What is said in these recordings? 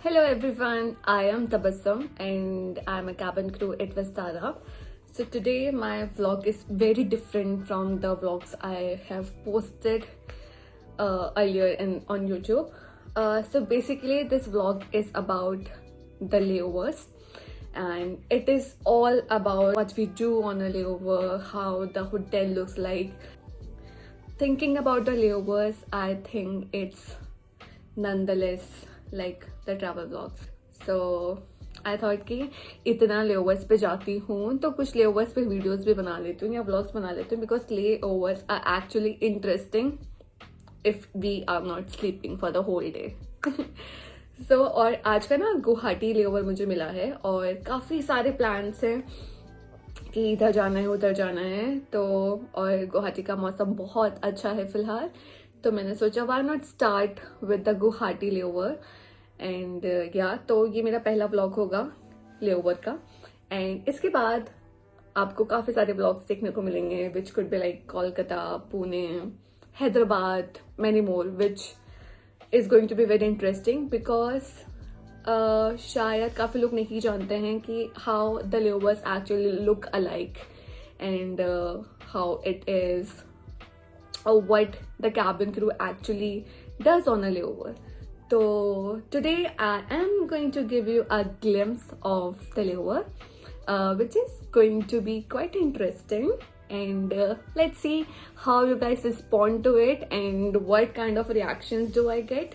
Hello everyone, I am Tabassum and I'm a cabin crew at Vistara. So today my vlog is very different from the vlogs I have posted earlier on YouTube. So basically this vlog is about the layovers and it is all about what we do on a layover, how the hotel looks like. Thinking about the layovers, I think it's nonetheless like the travel vlogs. So I thought कि इतना लेओवर्स पे जाती हूँ तो कुछ लेओवर्स पे videos भी बना लेती हूँ या व्लॉग्स बना लेती हूँ because layovers are actually interesting if we are not sleeping for the whole day. So और आज का ना गुवाहाटी लेओवर मुझे मिला है और काफ़ी सारे प्लान्स हैं कि इधर जाना है उधर जाना है. तो और गुवाहाटी का मौसम बहुत अच्छा है फिलहाल, तो मैंने सोचा why not start with the Guwahati layover. And या तो ये मेरा पहला व्लॉग होगा लेओवर का एंड इसके बाद आपको काफ़ी सारे व्लॉग्स देखने को मिलेंगे which could be like Kolkata, Pune, Hyderabad, many more which is going to be very interesting because शायद काफ़ी लोग नहीं जानते हैं कि how the layovers actually look alike and how it is or what the cabin crew actually does on a layover. So today I am going to give you a glimpse of the layover, which is going to be quite interesting. And let's see how you guys respond to it and what kind of reactions do I get.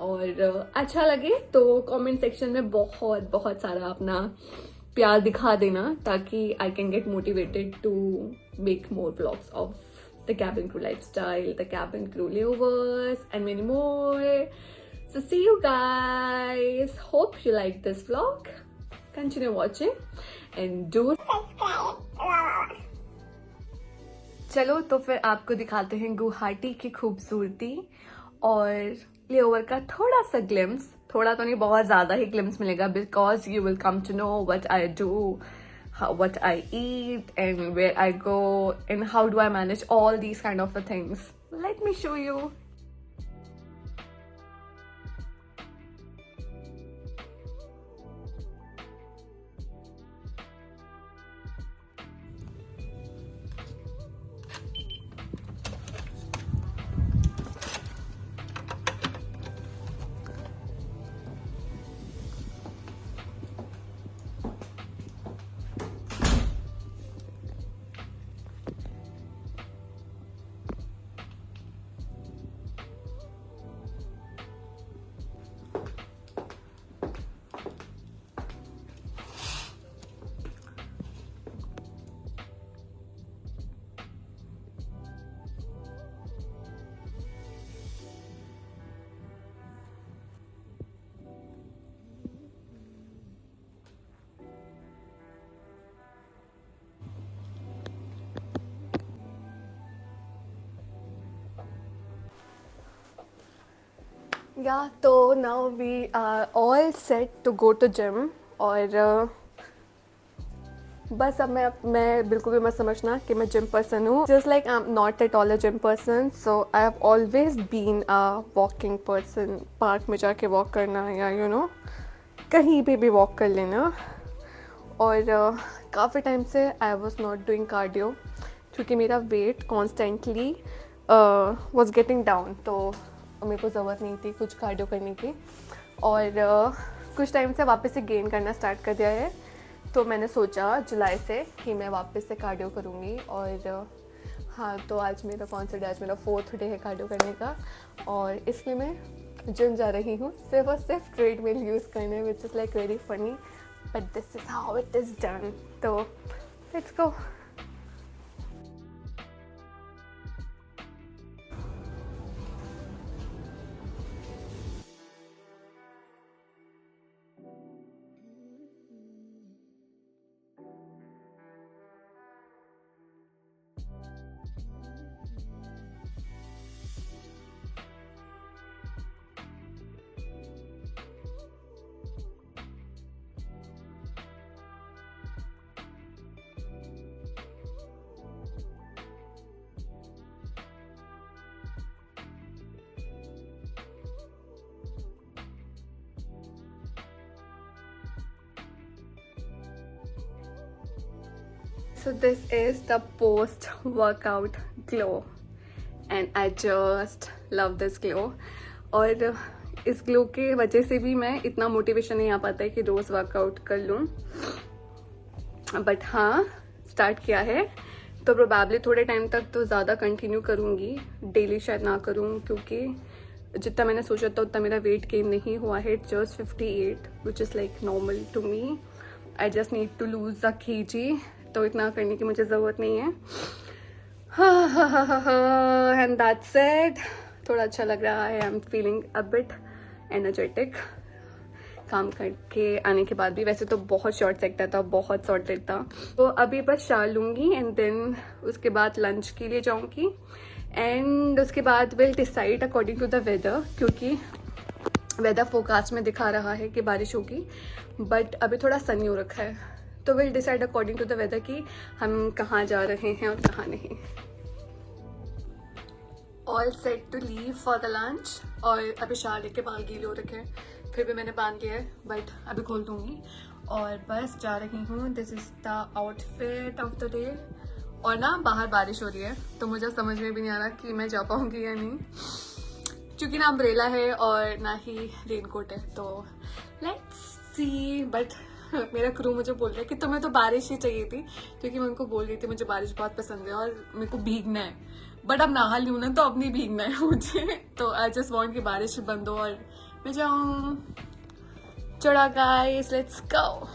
और अच्छा लगे तो comment section में बहुत बहुत सारा अपना प्यार दिखा देना ताकि I can get motivated to make more vlogs of the cabin crew lifestyle, the cabin crew layovers, and many more. So see you guys. Hope you like this vlog. Continue watching and do subscribe. चलो तो फिर आपको दिखाते हैं गुवाहाटी की खूबसूरती और layover का थोड़ा सा ग्लिम्स. थोड़ा तो नहीं, बहुत ज़्यादा ही ग्लिम्स मिलेगा because you will come to know what I do, what I eat and where I go and how do I manage all these kind of things. Let me show you. Yeah, तो now we are all set to go to gym और बस अब मैं बिल्कुल भी मत समझना कि मैं जिम पर्सन हूँ. Just like I am not at all a gym person. So I have always been a walking person. Park में जाके वॉक करना या यू नो कहीं पे भी वॉक कर लेना. और काफ़ी टाइम से I was not doing cardio क्योंकि मेरा weight constantly was getting down, तो मेरे को ज़रूरत नहीं थी कुछ कार्डियो करने की. और कुछ टाइम से वापस से गेन करना स्टार्ट कर दिया है, तो मैंने सोचा जुलाई से कि मैं वापस से कार्डियो करूँगी. और हाँ, तो आज मेरा कौन सा डे, आज मेरा 4th डे है कार्डियो करने का और इसलिए मैं जिम जा रही हूँ सिर्फ और सिर्फ ट्रेडमिल यूज़ करने, which is like very funny but this is how it is done. तो let's go. So this is the post workout glow and I just love this glow. और इस ग्लो के वजह से भी मैं इतना मोटिवेशन नहीं आ पाता है कि रोज वर्कआउट कर लूँ, बट हाँ स्टार्ट किया है तो प्रोबेबली थोड़े टाइम तक तो ज़्यादा कंटिन्यू करूँगी, डेली शायद ना करूँ क्योंकि जितना मैंने सोचा था उतना मेरा वेट गेन नहीं हुआ है. Just 58 which is like normal to me. I just need to lose a kg, तो इतना करने की मुझे ज़रूरत नहीं है. And that's it. थोड़ा अच्छा लग रहा है. I am feeling a bit energetic. काम करके आने के बाद भी वैसे तो बहुत शॉर्ट सेक्टर था, बहुत सॉर्टेड था. तो अभी बस शार लूँगी एंड देन उसके बाद लंच के लिए जाऊँगी एंड उसके बाद will decide according to the weather, क्योंकि वेदर फोरकास्ट में दिखा रहा है कि बारिश होगी बट अभी थोड़ा सनी हो रखा है. तो will decide according to the weather कि हम कहाँ जा रहे हैं और कहाँ नहीं. All set to leave for the lunch. और अभी शार के बाल गीले हो रखे हैं, फिर भी मैंने बांध लिया है बट अभी खोल दूंगी और बस जा रही हूँ. This is the outfit of the day. और ना बाहर बारिश हो रही है तो मुझे समझ में भी नहीं आ रहा कि मैं जा पाऊंगी या नहीं, क्योंकि ना अम्ब्रेला है और ना ही रेनकोट है. तो लेट्स सी. बट मेरा क्रू मुझे बोल रहा है कि तुम्हें तो बारिश ही चाहिए थी, क्योंकि मैं उनको बोल रही थी मुझे बारिश बहुत पसंद है और मेरे को भीगना है. बट अब नहा लूँ ना तो अब नहीं भीगना है मुझे. तो आई जस्ट वॉन्ट कि बारिश बंद हो और मैं जाऊँ. चढ़ा गाइस, लेट्स गो.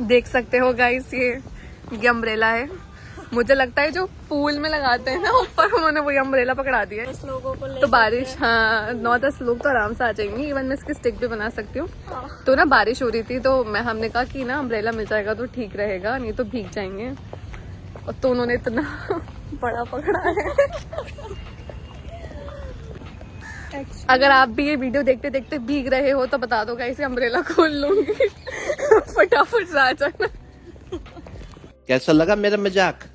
देख सकते हो गाइस, ये अम्ब्रेला है. मुझे लगता है जो पूल में लगाते हैं ना ऊपर, उन्होंने वही अम्ब्रेला पकड़ा दिया है. 10 लोगों को तो बारिश, हाँ 9-10 लोग तो आराम से आ जाएंगे. इवन मैं इसकी स्टिक भी बना सकती हूँ. तो ना बारिश हो रही थी तो हमने कहा कि ना अम्ब्रेला मिल जाएगा तो ठीक रहेगा, नहीं तो भीग जाएंगे. और तो उन्होंने इतना बड़ा पकड़ा है. अगर आप भी ये वीडियो देखते देखते भीग रहे हो तो बता दो गाइस, अम्ब्रेला खोल लूंगी. फटाफट से आ जाना. कैसा लगा मेरा मजाक?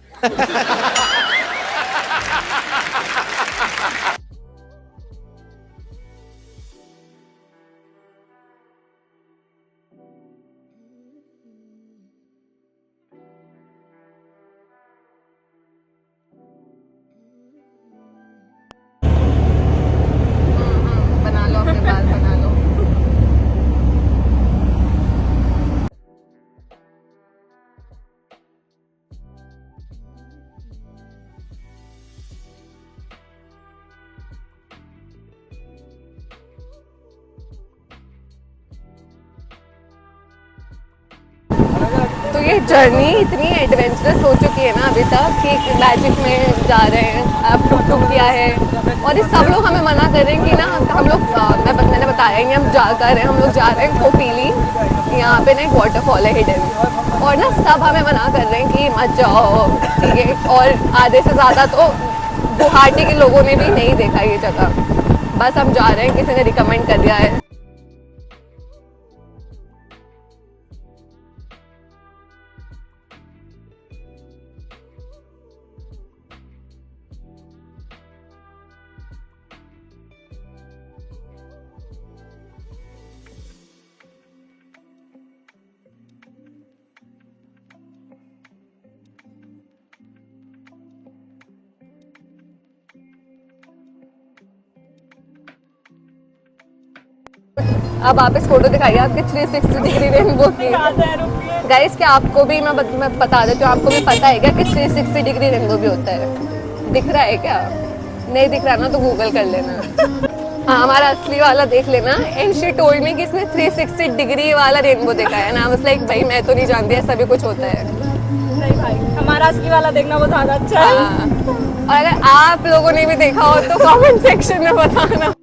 बना लो अपने बाल, बना लो. तो ये जर्नी इतनी एडवेंचरस हो चुकी है ना अभी तक कि मैजिक में जा रहे हैं, अब टुक टुक किया है और ये सब लोग हमें मना कर रहे हैं कि ना हम लोग, मैंने बताया कि हम हम लोग जा रहे हैं कोपीली. यहाँ पे ना एक वाटरफॉल है हिडन, और ना सब हमें मना कर रहे हैं कि मत जाओ, ठीक है. और आधे से ज़्यादा तो गुवाहाटी के लोगों ने भी नहीं देखा ये जगह. बस हम जा रहे हैं, किसी ने रिकमेंड कर दिया है. अब आप इस फोटो दिखाइए आपके 360 डिग्री रेनबो की. गाइस क्या आपको भी मैं बता देती हूँ, आपको भी पता है क्या कि 360 डिग्री रेनबो भी होता है? दिख रहा है क्या? नहीं दिख रहा ना तो गूगल कर लेना. हाँ हमारा असली वाला देख लेना. एंड शी टोल्ड मी कि इसने 360 डिग्री वाला रेनबो देखा है ना. वाज लाइक भाई मैं तो नहीं जानती ऐसा भी कुछ होता है. नहीं भाई, हमारा असली वाला देखना वो ज्यादा अच्छा है. और अगर आप लोगों ने भी देखा हो तो कमेंट सेक्शन में बताना.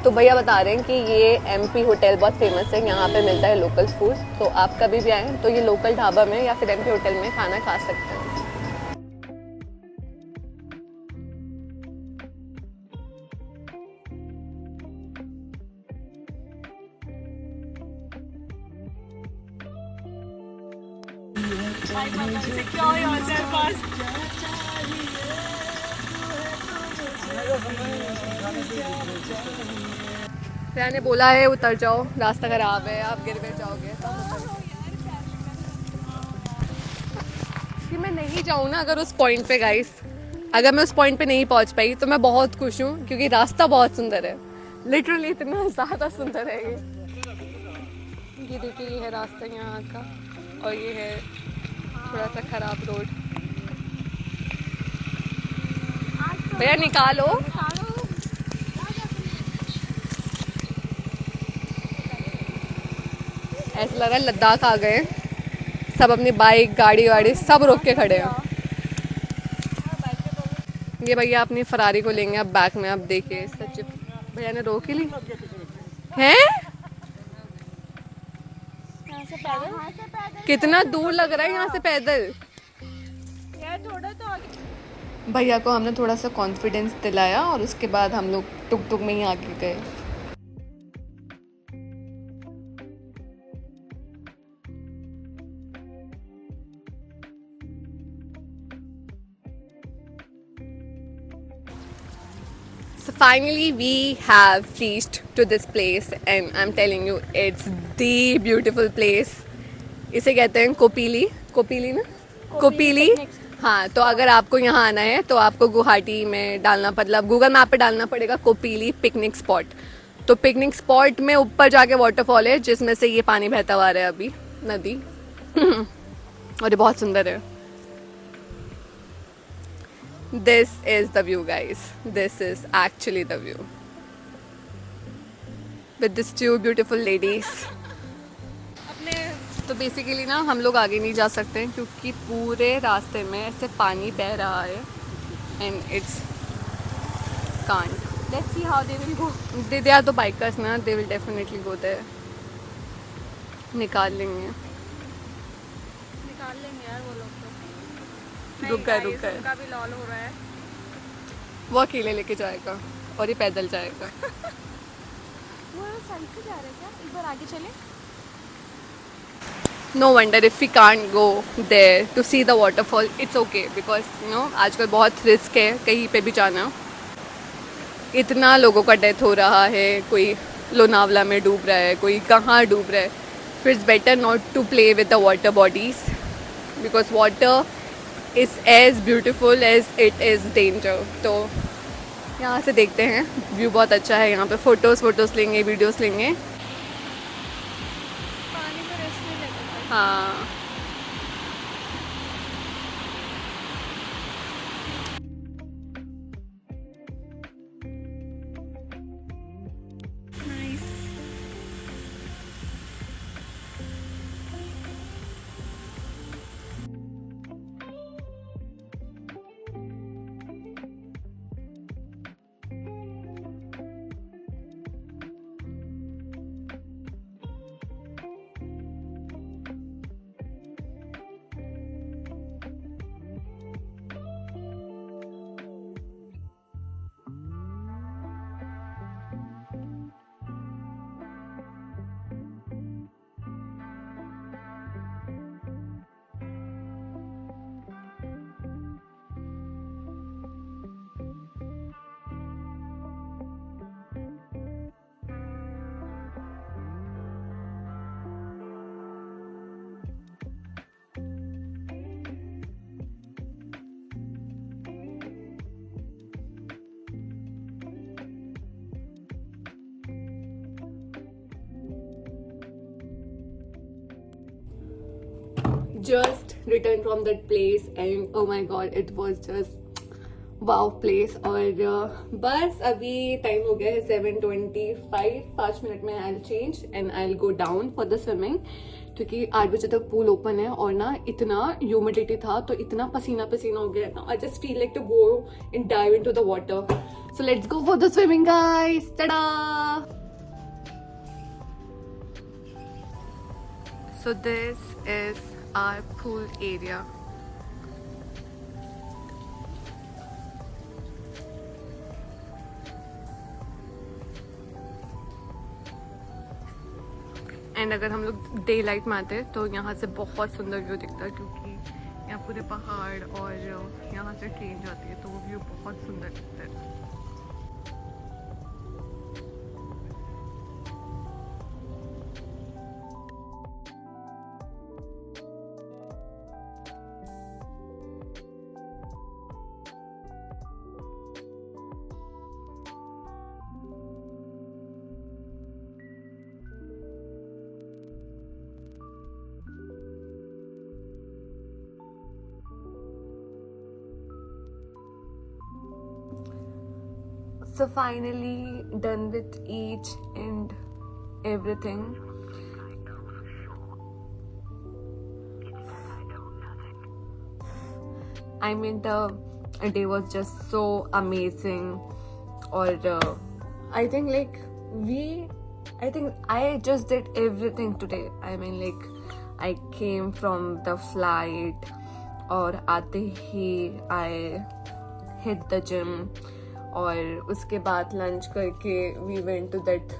तो भैया बता रहे हैं कि ये एमपी होटल बहुत फेमस है, यहाँ पे मिलता है लोकल फूड। तो आप कभी भी आएँ तो ये लोकल ढाबा में या फिर एमपी होटल में खाना खा सकते हैं। भैया ने बोला है उतर जाओ, रास्ता खराब है, आप गिर जाओगे। कि मैं नहीं जाऊँ ना अगर उस पॉइंट पे गाइस, अगर मैं उस पॉइंट पे नहीं पहुंच पाई तो मैं बहुत खुश हूँ, क्योंकि रास्ता बहुत सुंदर है, लिटरली इतना ज़्यादा सुंदर है ये देखिए, ये है रास्ता यहाँ का, और ये है थोड़ा सा खराब रोड। भैया निकालो। ऐसा लग रहा है लद्दाख आ गए, सब अपनी बाइक गाड़ी वाड़ी सब रोक के खड़े हैं। ये भैया अपनी फरारी को लेंगे अब बैक में। अब देखिए सच भैया ने रोक ही ली है। कितना दूर लग रहा है यहाँ से पैदल। थोड़ा तो आगे। भैया को हमने थोड़ा सा कॉन्फिडेंस दिलाया और उसके बाद हम लोग टुक टुक में ही आगे गए। So finally we have reached to this place and I'm telling you it's the beautiful place. इसे कहते हैं कोपीली, कोपीली ना, कोपीली। हाँ, तो अगर आपको यहाँ आना है तो आपको गुवाहाटी में डालना, मतलब गूगल मैप पे डालना पड़ेगा कोपीली पिकनिक स्पॉट। तो पिकनिक स्पॉट में ऊपर जाके वाटरफॉल है जिसमें से ये पानी बहता हुआ रहा है अभी, नदी। और ये बहुत सुंदर है। This is the view guys, this is actually the view with these two beautiful ladies. तो बेसिकली ना हम लोग आगे नहीं जा सकते क्योंकि पूरे रास्ते में ऐसे पानी बह रहा है and it's can't. Let's see how they will go. They are the bikers ना, they will definitely go there. निकाल लेंगे यार वो लोग तो। रुक गए उनका भी लॉल हो रहा है। वो अकेले लेके जाएगा और ये पैदल जाएगा। वो साइड से जा रहे हैं क्या? एक बार आगे चले। No wonder if we can't go there to see the waterfall. It's okay because you know आजकल बहुत रिस्क है कहीं पे भी जाना। इतना लोगों का डेथ हो रहा है, कोई लोनावला में डूब रहा है, कोई कहाँ डूब रहा है। So it's better not to play with the water bodies because water is as beautiful as it is danger. तो यहाँ से देखते हैं, व्यू बहुत अच्छा है यहाँ पे। फोटोज़ लेंगे, वीडियोस लेंगे। पानी में रेस्ट नहीं लेते। हाँ just returned from that place and oh my god it was just wow place। और बस अभी टाइम हो गया है 7:25, 5 मिनट में I'll change and I'll go down for the swimming क्योंकि 8 बजे तक पूल ओपन है और ना इतना ह्यूमिडिटी था तो इतना पसीना पसीना हो गया ना. I just feel like to go and dive into the water. So let's go for the swimming guys. tada. So this is our pool area. And अगर हम लोग डे लाइट में आते तो यहाँ से बहुत सुंदर व्यू दिखता है, क्योंकि यहाँ पूरे पहाड़ और यहाँ से ट्रेन जाती है तो वो व्यू बहुत सुंदर दिखता है. So finally done with each and everything. I mean the day was just so amazing. Or I think I just did everything today. I mean like I came from the flight और आते ही I hit the gym. और उसके बाद lunch करके we went to that,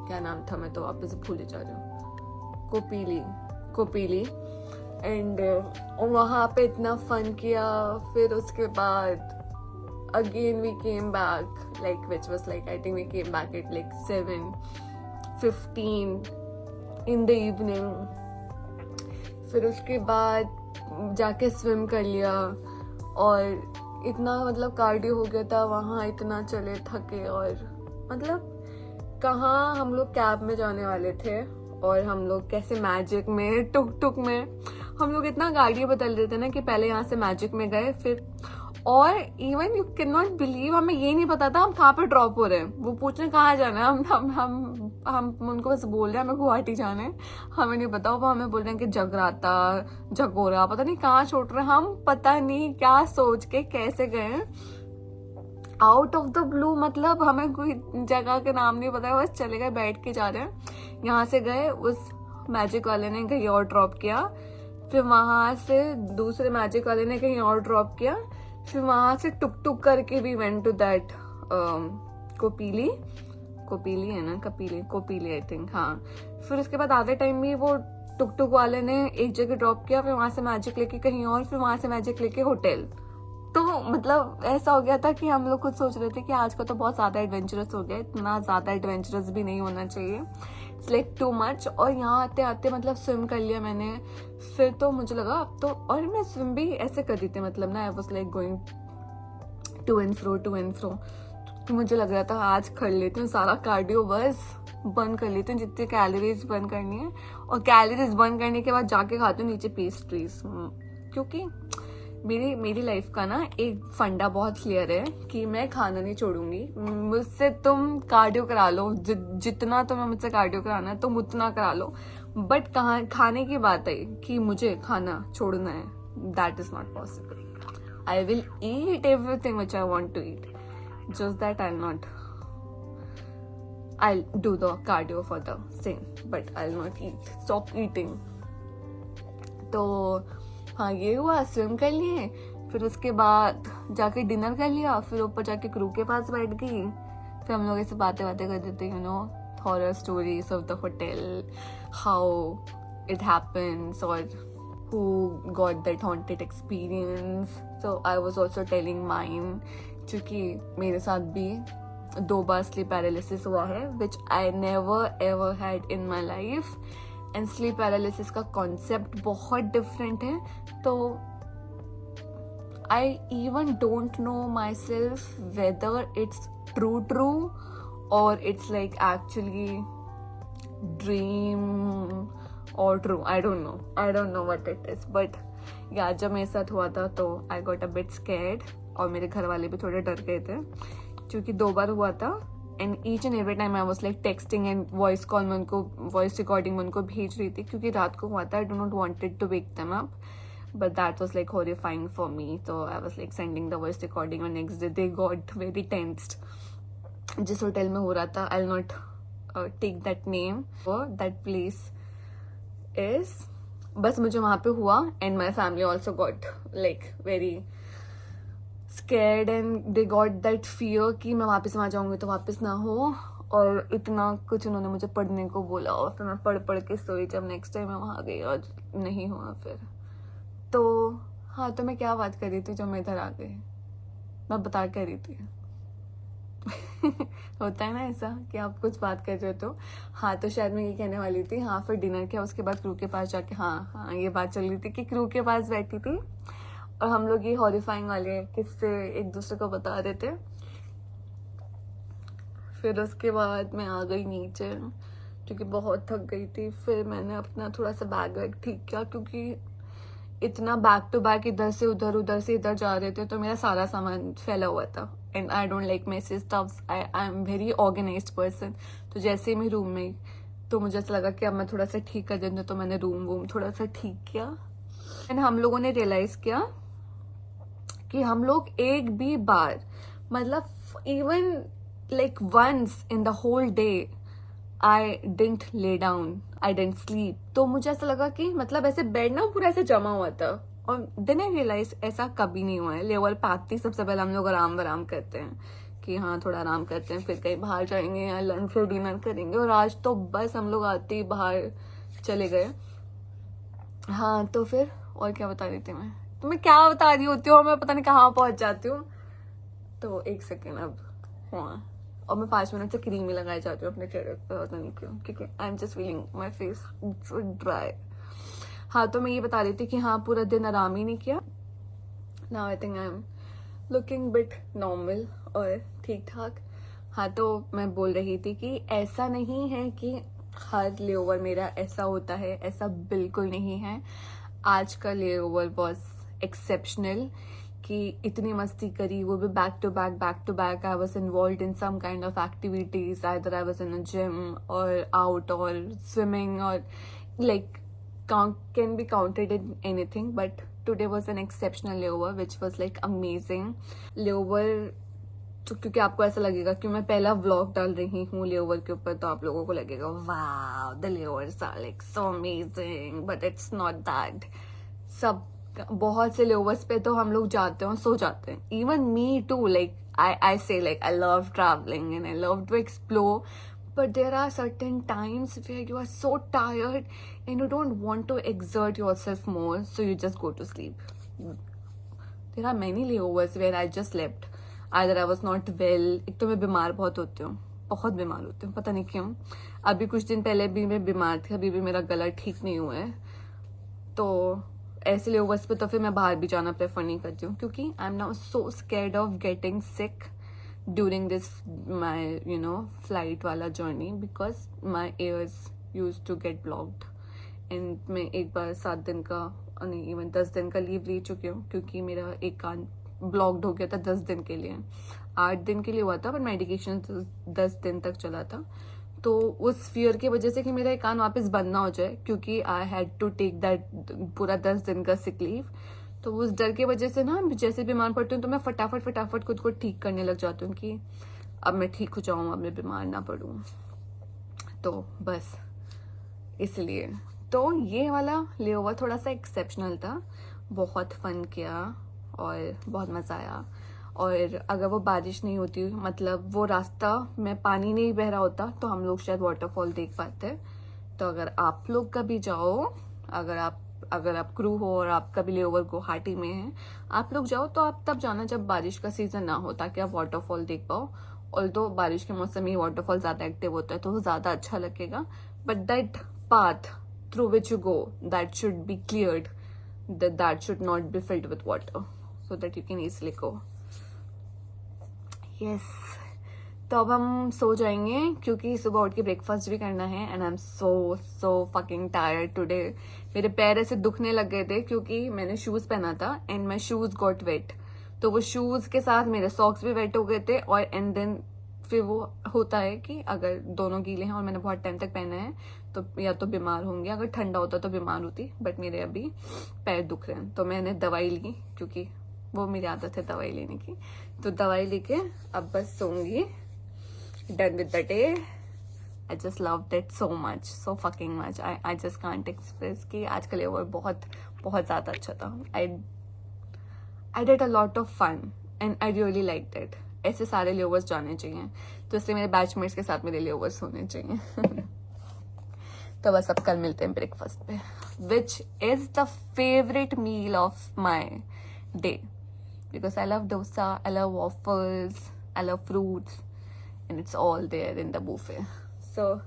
क्या नाम था मैं तो वापस भूल जा रही हूँ, कोपीली. एंड वहाँ पे इतना फन किया. फिर उसके बाद again we came back like which was like I think we came back at like 7:15 in the evening. फिर उसके बाद जाके स्विम कर लिया और इतना मतलब कार्डियो हो गया था वहाँ, इतना चले थके. और मतलब कहाँ हम लोग कैब में जाने वाले थे और हम लोग कैसे मैजिक में टुक में हम लोग इतना गाड़ी बदल रहे थे ना कि पहले यहाँ से मैजिक में गए फिर. और even you can not believe, हमें ये नहीं पता था हम कहाँ पे ड्रॉप हो रहे हैं. वो पूछ रहे कहाँ जाना है, हम उनको बस बोल रहे हैं हमें गुवाहाटी जाना है. हमें नहीं पता, वो हमें बोल रहे हैं कि जगोरा पता नहीं कहाँ छोड़ रहे हैं. हम पता नहीं क्या सोच के कैसे गए आउट ऑफ द ब्लू. मतलब हमें कोई जगह के नाम नहीं पता, बस चले गए, बैठ के जा रहे हैं. यहाँ से गए, उस मैजिक वाले ने कहीं और ड्रॉप किया. फिर वहां से दूसरे मैजिक वाले ने कहीं और ड्रॉप किया. फिर वहां से टुक करके भी वेंट टू दैट कोपीली है ना, कोपीली आई थिंक. हाँ. फिर उसके बाद आधे टाइम में वो टुक वाले ने एक जगह ड्रॉप किया, फिर वहां से मैजिक लेके कहीं और, फिर वहां से मैजिक लेके होटल. तो मतलब ऐसा हो गया था कि हम लोग खुद सोच रहे थे कि आज का तो बहुत ज्यादा एडवेंचरस हो गया. इतना ज्यादा एडवेंचरस भी नहीं होना चाहिए, इट्स लाइक टू मच. और यहाँ आते आते मतलब स्विम कर लिया मैंने. फिर तो मुझे लगा अब तो, और मैं स्विम भी ऐसे कर रही थी मतलब ना, I was like going to and fro. तो मुझे लग रहा था आज कर लेती हूँ सारा कार्डियो, बस बंद कर लेती हूँ जितनी कैलोरीज बंद करनी है. और कैलोरीज बंद करने के बाद जाके खाती हूँ नीचे पेस्ट्रीज. क्योंकि मेरी लाइफ का ना एक फंडा बहुत क्लियर है कि मैं खाना नहीं छोड़ूंगी. मुझसे तुम कार्डियो करा लो, जितना तुम्हें मुझसे कार्डियो कराना है तुम उतना करा लो, बट खाने की बात है कि मुझे खाना छोड़ना है, that is not possible. I will eat everything which I want to eat, just that I'll do the cardio for the same, but I'll not stop eating. तो हाँ ये हुआ, स्विम कर लिए. फिर उसके बाद जाके डिनर कर लिया. फिर ऊपर जाके क्रू के पास बैठ गई. फिर हम लोग ऐसे बातें करते थे, horror stories of the hotel, how it happens, or who got that haunted experience. So I was also telling mine, क्योंकि मेरे साथ भी 2 बार स्लीप पैरालिसिस हुआ है, which I never ever had in my life. And sleep paralysis का concept बहुत different है. तो I even don't know myself whether it's true और इट्स लाइक एक्चुअली ड्रीम और true. I don't know what it is. But yeah जब मेरे साथ हुआ था तो I got a bit scared और मेरे घर वाले भी थोड़े डर गए थे, क्योंकि 2 बार हुआ था and each and every time I was like texting and voice call में उनको, वॉइस रिकॉर्डिंग में उनको भेज रही थी, क्योंकि रात को हुआ था. I do not wanted to wake them up, but that was like horrifying for me. So I was like sending the voice recording, and next day they got very tensed. जिस होटल में हो रहा था, I'll not take that name. That place is, बस मुझे वहाँ पे हुआ, and my family also got like very scared and they got that fear कि मैं वापस वहाँ जाऊँगी तो वापस ना हो, और इतना कुछ उन्होंने मुझे पढ़ने को बोला, और फिर मैं पढ़ के सोई जब नेक्स्ट टाइम मैं वहाँ गई और नहीं हुआ फिर. तो हाँ, तो मैं क्या बात कर रही थी जब मैं इधर आ गई, मैं बता कर रही थी. होता है ना ऐसा कि आप कुछ बात कर रहे हो तो. हाँ, तो शायद मैं ये कहने वाली थी. हाँ, फिर डिनर किया, उसके बाद क्रू के पास जाके, हाँ ये बात चल रही थी कि क्रू के पास बैठी थी और हम लोग ये हॉरिफाइंग वाले किस्से एक दूसरे को बता रहे थे. फिर उसके बाद मैं आ गई नीचे क्योंकि बहुत थक गई थी. फिर मैंने अपना थोड़ा सा बैग वैग ठीक किया, क्योंकि इतना बैक टू बैक इधर से उधर, उधर से इधर जा रहे थे, तो मेरा सारा सामान फैला हुआ था. And I don't like messy stuffs. I am very organised person. तो जैसे ही मैं रूम में, तो मुझे ऐसा लगा कि अब मैं थोड़ा सा ठीक कर देती हूँ, तो मैंने रूम वूम थोड़ा सा ठीक किया. एंड हम लोगों ने रियलाइज किया कि हम लोग एक भी बार, मतलब even like once in the whole day, I didn't lay down, I didn't sleep. तो मुझे ऐसा लगा कि मतलब ऐसे बेड ना पूरा ऐसे जमा हुआ था. और देन आई रियलाइज ऐसा कभी नहीं हुआ है. लेवल पाती सबसे पहले हम लोग आराम करते हैं कि हाँ थोड़ा आराम करते हैं, फिर कहीं बाहर जाएंगे या लंच और डिनर करेंगे. और आज तो बस हम लोग आते ही बाहर चले गए. हाँ, तो फिर और क्या बता रही थी मैं, तो मैं क्या बता रही होती हूँ, मैं पता नहीं कहाँ पहुंच जाती हूँ. तो एक सेकेंड अब. हाँ, और मैं 5 मिनट से क्रीम ही लगाई जाती हूँ अपने चेहरे पर, पता नहीं क्यों, क्योंकि I am just feeling my face dry. हाँ, तो मैं ये बता रही थी कि हाँ पूरा दिन आराम ही नहीं किया. Now I think I am looking bit normal और ठीक ठाक. हाँ, तो मैं बोल रही थी कि ऐसा नहीं है कि हर लेओवर मेरा ऐसा होता है, ऐसा बिल्कुल नहीं है. आज का लेओवर वॉज एक्सेप्शनल कि इतनी मस्ती करी, वो भी back to back. I was involve in some kind of activities, either I was in a gym और आउट और स्विमिंग और like can be counted in anything. But today was an exceptional layover which was like amazing layover. तो क्योंकि आपको ऐसा लगेगा कि मैं पहला व्लॉग डाल रही हूँ लेओवर के ऊपर, तो आप लोगों को लगेगा wow the layovers are like so amazing, but it's not that. सब बहुत से लेओवर्स पे तो हम लोग जाते हैं और सो जाते हैं. Even me too, like I say like I love travelling and I love to explore, but there are certain times where you are so tired and you don't want to exert yourself more, so you just go to sleep. There are many layovers where I just slept. Either I was not well. एक तो मैं बीमार बहुत होती हूँ, बहुत बीमार होती हूँ, पता नहीं क्यों. अभी कुछ दिन पहले भी मैं बीमार थी, अभी भी मेरा गला ठीक नहीं हुआ है. तो ऐसे लेओवर्स पे तो फिर मैं बाहर भी जाना प्रेफर नहीं करती हूँ, क्योंकि I am now so scared of getting sick during this my you know flight वाला journey, because my ears use to get blocked. And मैं एक बार 7 दिन का नहीं, इवन 10 दिन का लीव ले चुकी हूँ, क्योंकि मेरा एक कान ब्लॉक्ड हो गया था 10 दिन के लिए. 8 दिन के लिए हुआ था, पर मेडिकेशन 10 दिन तक चला था. तो उस फियर की वजह से कि मेरा एक कान वापस बंद ना हो जाए, क्योंकि I had to take that पूरा 10 दिन का सिक लीव. तो उस डर की वजह से ना, जैसे बीमार पड़ती हूँ तो मैं फटाफट खुद को ठीक करने लग जाती हूँ कि अब मैं ठीक हो जाऊँ, अब मैं बीमार ना पड़ूँ. तो बस इसलिए तो ये वाला लेओवर थोड़ा सा एक्सेप्शनल था. बहुत फन किया और बहुत मज़ा आया. और अगर वो बारिश नहीं होती, मतलब वो रास्ता में पानी नहीं बह रहा होता, तो हम लोग शायद वाटरफॉल देख पाते. तो अगर आप लोग कभी जाओ, अगर आप क्रू हो और आप कभी लेओवर गुवाहाटी में हैं, आप लोग जाओ तो आप तब जाना जब बारिश का सीजन ना हो, ताकि आप वाटरफॉल देख पाओ. और तो बारिश के मौसम में वाटरफॉल ज्यादा एक्टिव होता है, तो वो ज्यादा अच्छा लगेगा. But that path through which you go, that should be cleared, that should not be filled with water, so that you can easily go. Yes, तो अब हम सो जाएंगे, क्योंकि सुबह उठ के ब्रेकफास्ट भी करना है. And I am so fucking tired today. मेरे पैर ऐसे दुखने लग गए थे, क्योंकि मैंने शूज पहना था and my shoes got wet. तो वो शूज के साथ मेरे सॉक्स भी वेट हो गए थे, और एंड देन फिर वो होता है कि अगर दोनों गीले हैं और मैंने बहुत टाइम तक पहना है तो या तो बीमार होंगे, अगर ठंडा होता तो बीमार होती, बट मेरे अभी पैर दुख रहे हैं तो मैंने दवाई ली, क्योंकि वो मेरी आदत है दवाई लेने की। तो दवाई लेके अब बस सोऊंगी। Done with the day. I just loved it so much, so fucking much. I just can't express कि आज का लेओवर बहुत बहुत ज़्यादा अच्छा था। I did a lot of fun and I really liked it. ऐसे सारे लेओवर्स जाने चाहिए, तो इसलिए मेरे बैचमेट्स के साथ मेरे लेओवर्स होने चाहिए। तो बस अब कल मिलते हैं ब्रेकफास्ट पे, which is the favorite meal of my day because I love dosa, I love waffles, I love fruits, and it's all there in the buffet. So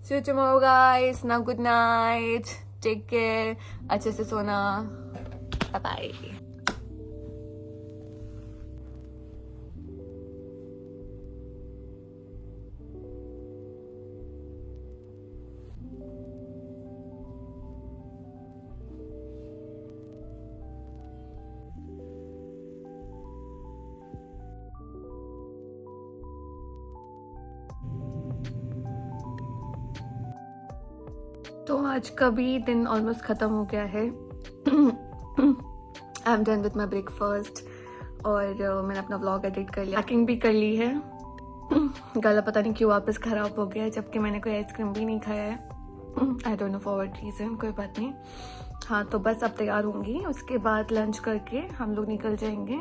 see you tomorrow guys. Now good night, take care, अच्छे से सोना, bye bye. तो आज का भी दिन almost ख़त्म हो गया है। I am done with my breakfast और मैंने अपना व्लॉग एडिट कर लिया, पैकिंग भी कर ली है। गला पता नहीं क्यों वापस ख़राब हो गया, जबकि मैंने कोई आइसक्रीम भी नहीं खाया है। आई don't know for what reason, कोई बात नहीं। हाँ तो बस अब तैयार होंगी, उसके बाद लंच करके हम लोग निकल जाएंगे।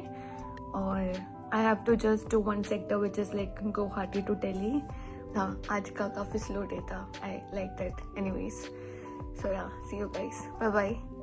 और I have to just do one sector which is like Guwahati to Delhi. हाँ आज का काफ़ी स्लो डे था, I like that. Anyways, so yeah, see you guys, bye bye.